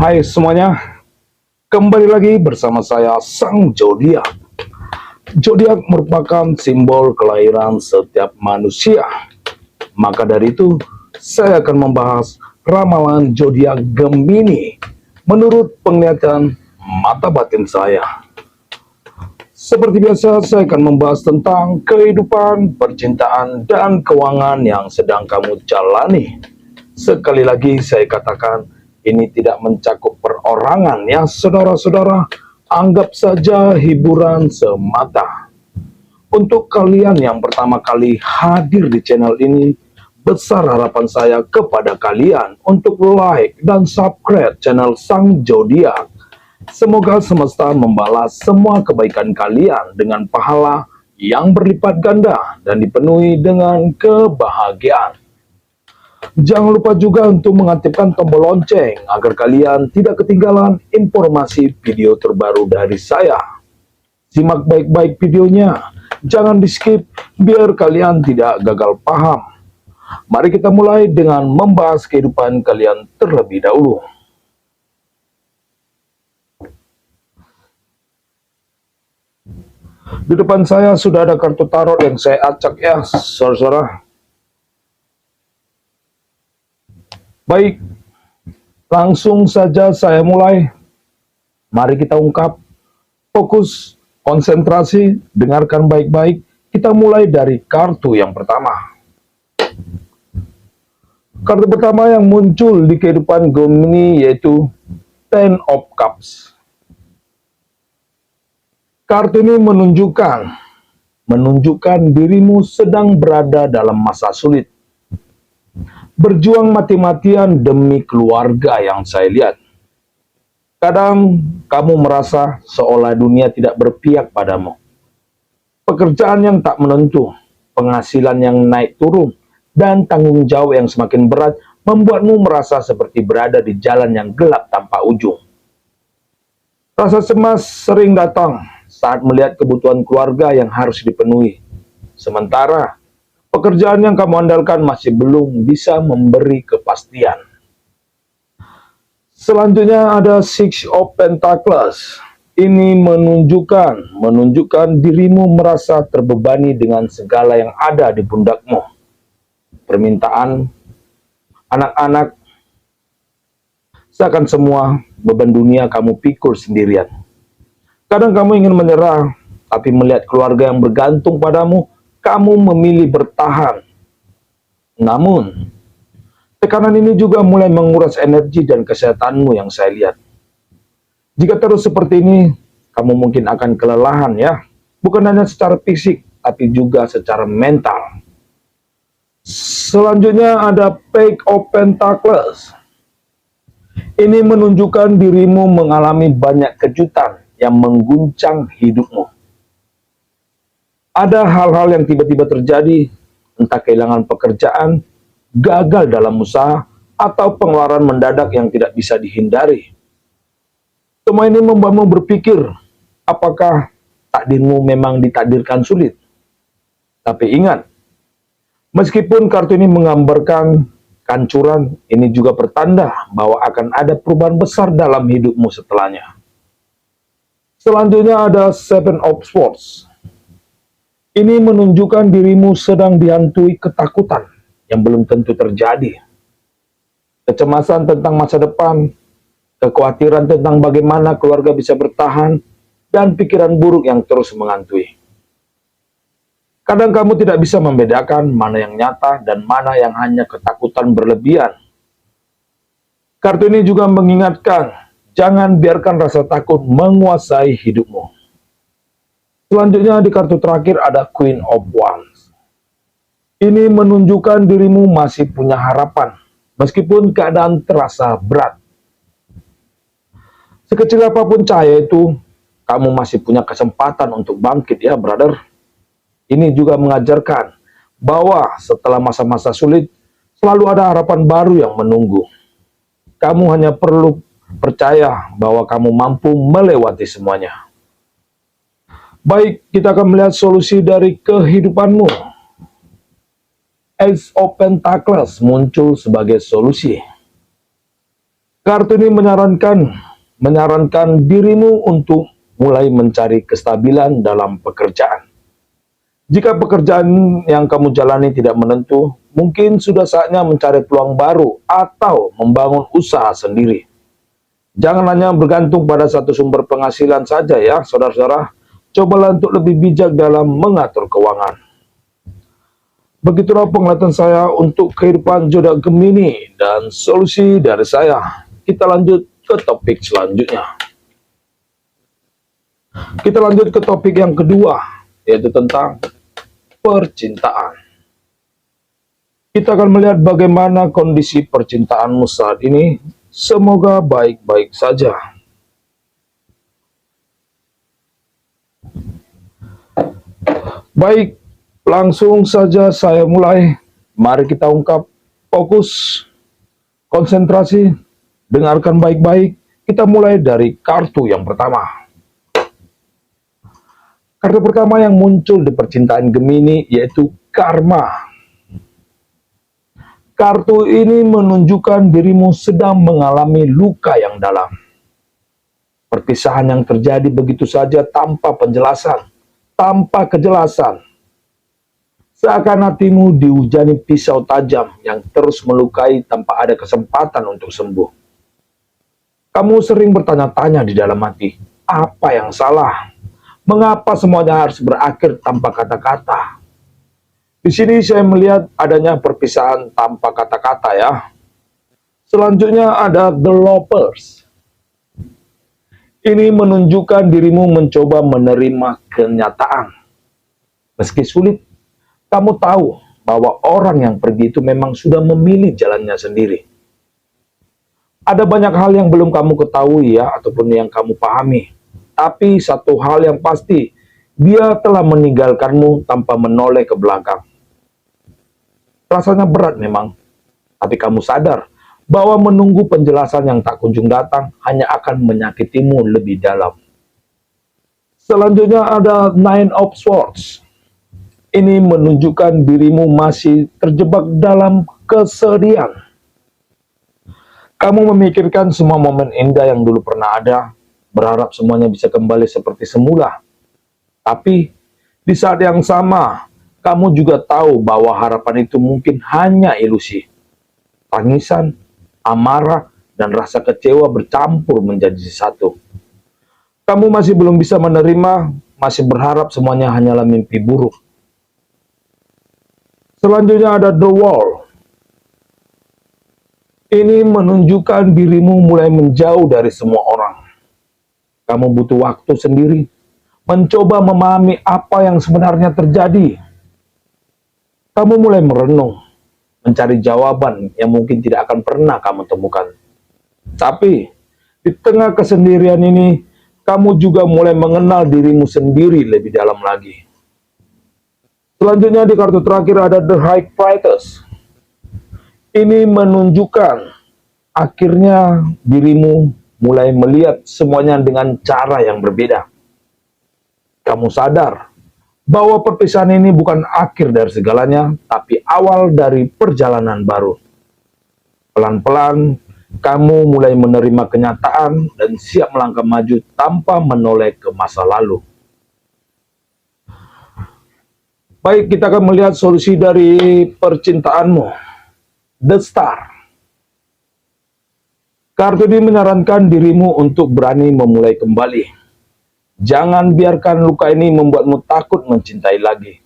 Hai semuanya, kembali lagi bersama saya Sang Zodiak. Zodiak merupakan simbol kelahiran setiap manusia. Maka dari itu, saya akan membahas ramalan zodiak Gemini menurut penglihatan mata batin saya. Seperti biasa, saya akan membahas tentang kehidupan, percintaan, dan keuangan yang sedang kamu jalani. Sekali lagi saya katakan, ini tidak mencakup perorangan ya saudara-saudara. Anggap saja hiburan semata. Untuk kalian yang pertama kali hadir di channel ini, besar harapan saya kepada kalian untuk like dan subscribe channel Sang Zodiak. Semoga semesta membalas semua kebaikan kalian dengan pahala yang berlipat ganda dan dipenuhi dengan kebahagiaan. Jangan lupa juga untuk mengaktifkan tombol lonceng agar kalian tidak ketinggalan informasi video terbaru dari saya. Simak baik-baik videonya, jangan di skip biar kalian tidak gagal paham. Mari kita mulai dengan membahas kehidupan kalian terlebih dahulu. Di depan saya sudah ada kartu tarot yang saya acak ya, saudara-saudara. Baik, langsung saja saya mulai. Mari kita ungkap, fokus, konsentrasi, dengarkan baik-baik. Kita mulai dari kartu yang pertama. Kartu pertama yang muncul di kehidupan Gemini yaitu Ten of Cups. Kartu ini menunjukkan dirimu sedang berada dalam masa sulit. Berjuang mati-matian demi keluarga yang saya lihat. Kadang kamu merasa seolah dunia tidak berpihak padamu. Pekerjaan yang tak menentu, penghasilan yang naik turun, dan tanggung jawab yang semakin berat membuatmu merasa seperti berada di jalan yang gelap tanpa ujung. Rasa cemas sering datang saat melihat kebutuhan keluarga yang harus dipenuhi. Sementara pekerjaan yang kamu andalkan masih belum bisa memberi kepastian. Selanjutnya ada Six of Pentacles. Ini menunjukkan dirimu merasa terbebani dengan segala yang ada di pundakmu. Permintaan, anak-anak, seakan semua beban dunia kamu pikul sendirian. Kadang kamu ingin menyerah, tapi melihat keluarga yang bergantung padamu, kamu memilih bertahan. Namun, tekanan ini juga mulai menguras energi dan kesehatanmu yang saya lihat. Jika terus seperti ini, kamu mungkin akan kelelahan ya. Bukan hanya secara fisik, tapi juga secara mental. Selanjutnya ada Page of Pentacles. Ini menunjukkan dirimu mengalami banyak kejutan yang mengguncang hidupmu. Ada hal-hal yang tiba-tiba terjadi, entah kehilangan pekerjaan, gagal dalam usaha, atau pengeluaran mendadak yang tidak bisa dihindari. Semua ini membuatmu berpikir, apakah takdirmu memang ditakdirkan sulit? Tapi ingat, meskipun kartu ini menggambarkan kehancuran, ini juga pertanda bahwa akan ada perubahan besar dalam hidupmu setelahnya. Selanjutnya ada Seven of Swords. Ini menunjukkan dirimu sedang dihantui ketakutan yang belum tentu terjadi. Kecemasan tentang masa depan, kekhawatiran tentang bagaimana keluarga bisa bertahan, dan pikiran buruk yang terus menghantui. Kadang kamu tidak bisa membedakan mana yang nyata dan mana yang hanya ketakutan berlebihan. Kartu ini juga mengingatkan, jangan biarkan rasa takut menguasai hidupmu. Selanjutnya di kartu terakhir ada Queen of Wands. Ini menunjukkan dirimu masih punya harapan, meskipun keadaan terasa berat. Sekecil apapun cahaya itu, kamu masih punya kesempatan untuk bangkit ya, brother. Ini juga mengajarkan bahwa setelah masa-masa sulit, selalu ada harapan baru yang menunggu. Kamu hanya perlu percaya bahwa kamu mampu melewati semuanya. Baik, kita akan melihat solusi dari kehidupanmu. Ace of Pentacles muncul sebagai solusi. Kartu ini menyarankan dirimu untuk mulai mencari kestabilan dalam pekerjaan. Jika pekerjaan yang kamu jalani tidak menentu, mungkin sudah saatnya mencari peluang baru atau membangun usaha sendiri. Jangan hanya bergantung pada satu sumber penghasilan saja ya, saudara-saudara. Cobalah untuk lebih bijak dalam mengatur keuangan. Begitulah penglihatan saya untuk kehidupan zodiak Gemini dan solusi dari saya. Kita lanjut ke topik selanjutnya. Kita lanjut ke topik yang kedua, yaitu tentang percintaan. Kita akan melihat bagaimana kondisi percintaanmu saat ini. Semoga baik-baik saja. Baik, langsung saja saya mulai. Mari kita ungkap, fokus, konsentrasi, dengarkan baik-baik. Kita mulai dari kartu yang pertama. Kartu pertama yang muncul di percintaan Gemini yaitu karma. Kartu ini menunjukkan dirimu sedang mengalami luka yang dalam. Perpisahan yang terjadi begitu saja tanpa penjelasan, tanpa kejelasan. Seakan hatimu dihujani pisau tajam yang terus melukai tanpa ada kesempatan untuk sembuh. Kamu sering bertanya-tanya di dalam hati, apa yang salah? Mengapa semuanya harus berakhir tanpa kata-kata? Di sini saya melihat adanya perpisahan tanpa kata-kata ya. Selanjutnya ada The Lovers. Ini menunjukkan dirimu mencoba menerima kenyataan. Meski sulit, kamu tahu bahwa orang yang pergi itu memang sudah memilih jalannya sendiri. Ada banyak hal yang belum kamu ketahui ya, ataupun yang kamu pahami. Tapi satu hal yang pasti, dia telah meninggalkanmu tanpa menoleh ke belakang. Rasanya berat memang, tapi kamu sadar bahwa menunggu penjelasan yang tak kunjung datang hanya akan menyakitimu lebih dalam. Selanjutnya ada Nine of Swords. Ini menunjukkan dirimu masih terjebak dalam kesedihan. Kamu memikirkan semua momen indah yang dulu pernah ada, berharap semuanya bisa kembali seperti semula. Tapi di saat yang sama, kamu juga tahu bahwa harapan itu mungkin hanya ilusi. Tangisan, amarah, dan rasa kecewa bercampur menjadi satu. Kamu masih belum bisa menerima, masih berharap semuanya hanyalah mimpi buruk. Selanjutnya ada The Wall. Ini menunjukkan dirimu mulai menjauh dari semua orang. Kamu butuh waktu sendiri, mencoba memahami apa yang sebenarnya terjadi. Kamu mulai merenung, mencari jawaban yang mungkin tidak akan pernah kamu temukan. Tapi, di tengah kesendirian ini, kamu juga mulai mengenal dirimu sendiri lebih dalam lagi. Selanjutnya di kartu terakhir ada The High Priestess. Ini menunjukkan akhirnya dirimu mulai melihat semuanya dengan cara yang berbeda. Kamu sadar bahwa perpisahan ini bukan akhir dari segalanya, tapi awal dari perjalanan baru. Pelan-pelan, kamu mulai menerima kenyataan dan siap melangkah maju tanpa menoleh ke masa lalu. Baik, kita akan melihat solusi dari percintaanmu. The Star. Kartu ini menyarankan dirimu untuk berani memulai kembali. Jangan biarkan luka ini membuatmu takut mencintai lagi.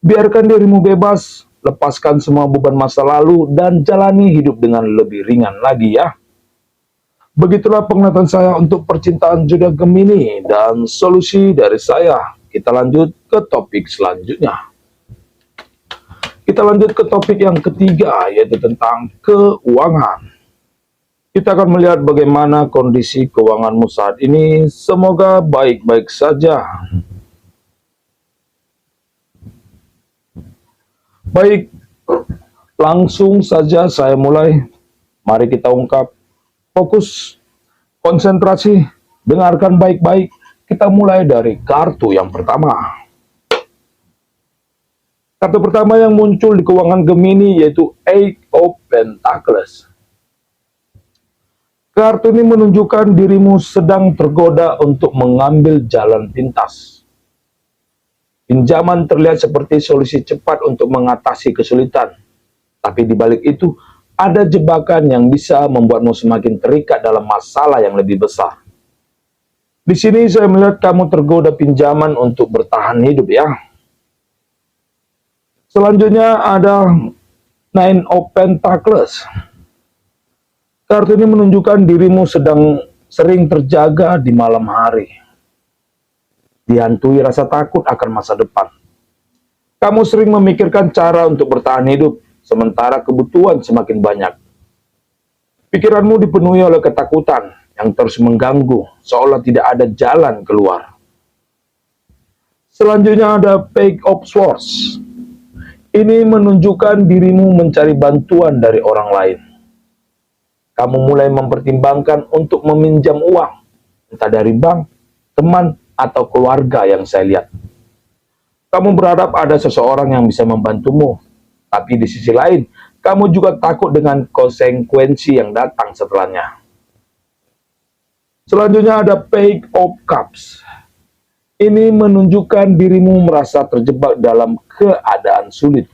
Biarkan dirimu bebas, lepaskan semua beban masa lalu, dan jalani hidup dengan lebih ringan lagi ya. Begitulah penglihatan saya untuk percintaan zodiak Gemini dan solusi dari saya. Kita lanjut ke topik selanjutnya. Kita lanjut ke topik yang ketiga, yaitu tentang keuangan. Kita akan melihat bagaimana kondisi keuanganmu saat ini. Semoga baik-baik saja. Baik, langsung saja saya mulai. Mari kita ungkap, fokus, konsentrasi, dengarkan baik-baik. Kita mulai dari kartu yang pertama. Kartu pertama yang muncul di keuangan Gemini yaitu Eight of Pentacles. Kartu ini menunjukkan dirimu sedang tergoda untuk mengambil jalan pintas. Pinjaman terlihat seperti solusi cepat untuk mengatasi kesulitan. Tapi di balik itu, ada jebakan yang bisa membuatmu semakin terikat dalam masalah yang lebih besar. Di sini saya melihat kamu tergoda pinjaman untuk bertahan hidup ya. Selanjutnya ada Nine of Pentacles. Kartu ini menunjukkan dirimu sedang sering terjaga di malam hari. Dihantui rasa takut akan masa depan. Kamu sering memikirkan cara untuk bertahan hidup, sementara kebutuhan semakin banyak. Pikiranmu dipenuhi oleh ketakutan yang terus mengganggu, seolah tidak ada jalan keluar. Selanjutnya ada Page of Swords. Ini menunjukkan dirimu mencari bantuan dari orang lain. Kamu mulai mempertimbangkan untuk meminjam uang, entah dari bank, teman, atau keluarga yang saya lihat. Kamu berharap ada seseorang yang bisa membantumu, tapi di sisi lain, kamu juga takut dengan konsekuensi yang datang setelahnya. Selanjutnya ada Page of Cups. Ini menunjukkan dirimu merasa terjebak dalam keadaan sulit.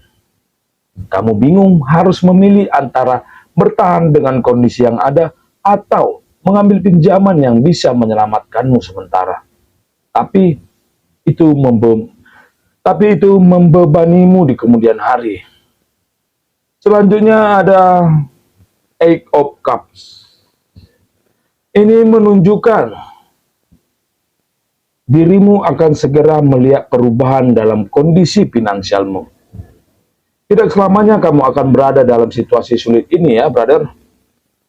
Kamu bingung harus memilih antara bertahan dengan kondisi yang ada atau mengambil pinjaman yang bisa menyelamatkanmu sementara. Tapi itu membebanimu di kemudian hari. Selanjutnya ada Eight of Cups. Ini menunjukkan dirimu akan segera melihat perubahan dalam kondisi finansialmu. Tidak selamanya kamu akan berada dalam situasi sulit ini ya, brother.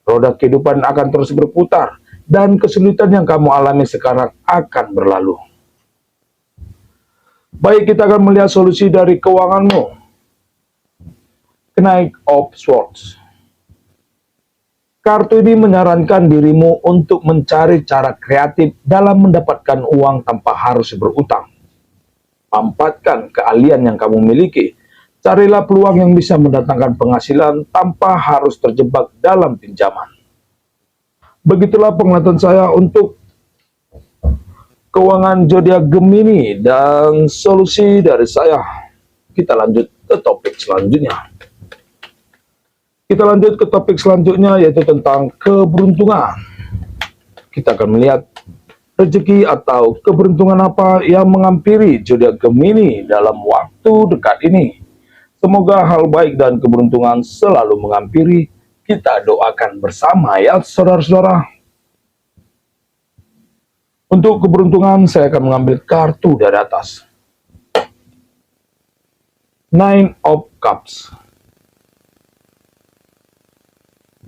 Roda kehidupan akan terus berputar, dan kesulitan yang kamu alami sekarang akan berlalu. Baik, kita akan melihat solusi dari keuanganmu. Knight of Swords. Kartu ini menyarankan dirimu untuk mencari cara kreatif dalam mendapatkan uang tanpa harus berutang. Manfaatkan keahlian yang kamu miliki. Carilah peluang yang bisa mendatangkan penghasilan tanpa harus terjebak dalam pinjaman. Begitulah penglihatan saya untuk keuangan zodiak Gemini dan solusi dari saya. Kita lanjut ke topik selanjutnya. Kita lanjut ke topik selanjutnya, yaitu tentang keberuntungan. Kita akan melihat rezeki atau keberuntungan apa yang menghampiri zodiak Gemini dalam waktu dekat ini. Semoga hal baik dan keberuntungan selalu menghampiri. Kita doakan bersama ya saudara-saudara. Untuk keberuntungan saya akan mengambil kartu dari atas. Nine of Cups.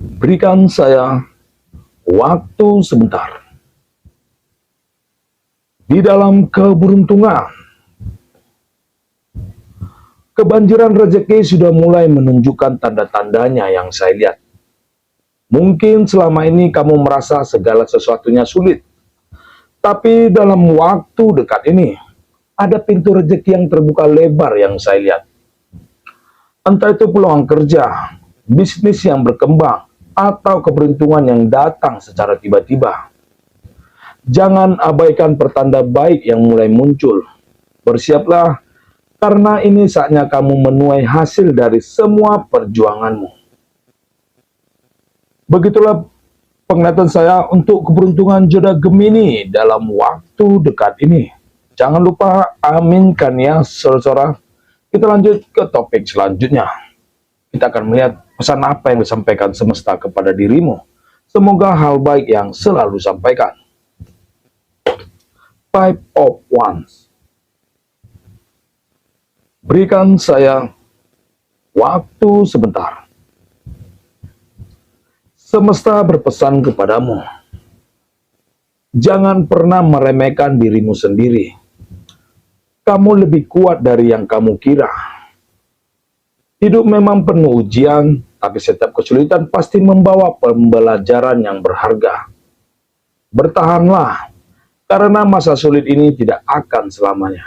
Berikan saya waktu sebentar. Di dalam keberuntungan, kebanjiran rezeki sudah mulai menunjukkan tanda-tandanya yang saya lihat. Mungkin selama ini kamu merasa segala sesuatunya sulit. Tapi dalam waktu dekat ini, ada pintu rezeki yang terbuka lebar yang saya lihat. Entah itu peluang kerja, bisnis yang berkembang, atau keberuntungan yang datang secara tiba-tiba. Jangan abaikan pertanda baik yang mulai muncul. Bersiaplah, karena ini saatnya kamu menuai hasil dari semua perjuanganmu. Begitulah penglihatan saya untuk keberuntungan zodiak Gemini dalam waktu dekat ini. Jangan lupa aminkan ya saudara-saudara. Kita lanjut ke topik selanjutnya. Kita akan melihat pesan apa yang disampaikan semesta kepada dirimu. Semoga hal baik yang selalu disampaikan. Five of Wands. Berikan saya waktu sebentar. Semesta berpesan kepadamu. Jangan pernah meremehkan dirimu sendiri. Kamu lebih kuat dari yang kamu kira. Hidup memang penuh ujian, tapi setiap kesulitan pasti membawa pembelajaran yang berharga. Bertahanlah, karena masa sulit ini tidak akan selamanya.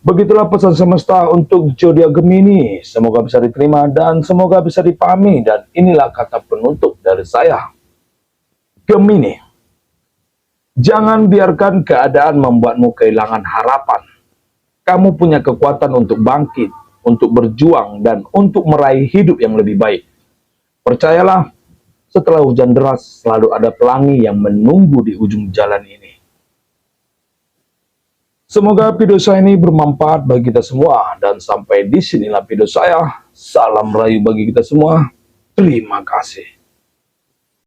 Begitulah pesan semesta untuk zodiak Gemini. Semoga bisa diterima dan semoga bisa dipahami. Dan inilah kata penutup dari saya. Gemini, jangan biarkan keadaan membuatmu kehilangan harapan. Kamu punya kekuatan untuk bangkit, untuk berjuang, dan untuk meraih hidup yang lebih baik. Percayalah, setelah hujan deras selalu ada pelangi yang menunggu di ujung jalan ini. Semoga video saya ini bermanfaat bagi kita semua. Dan sampai di sinilah video saya. Salam rayu bagi kita semua. Terima kasih.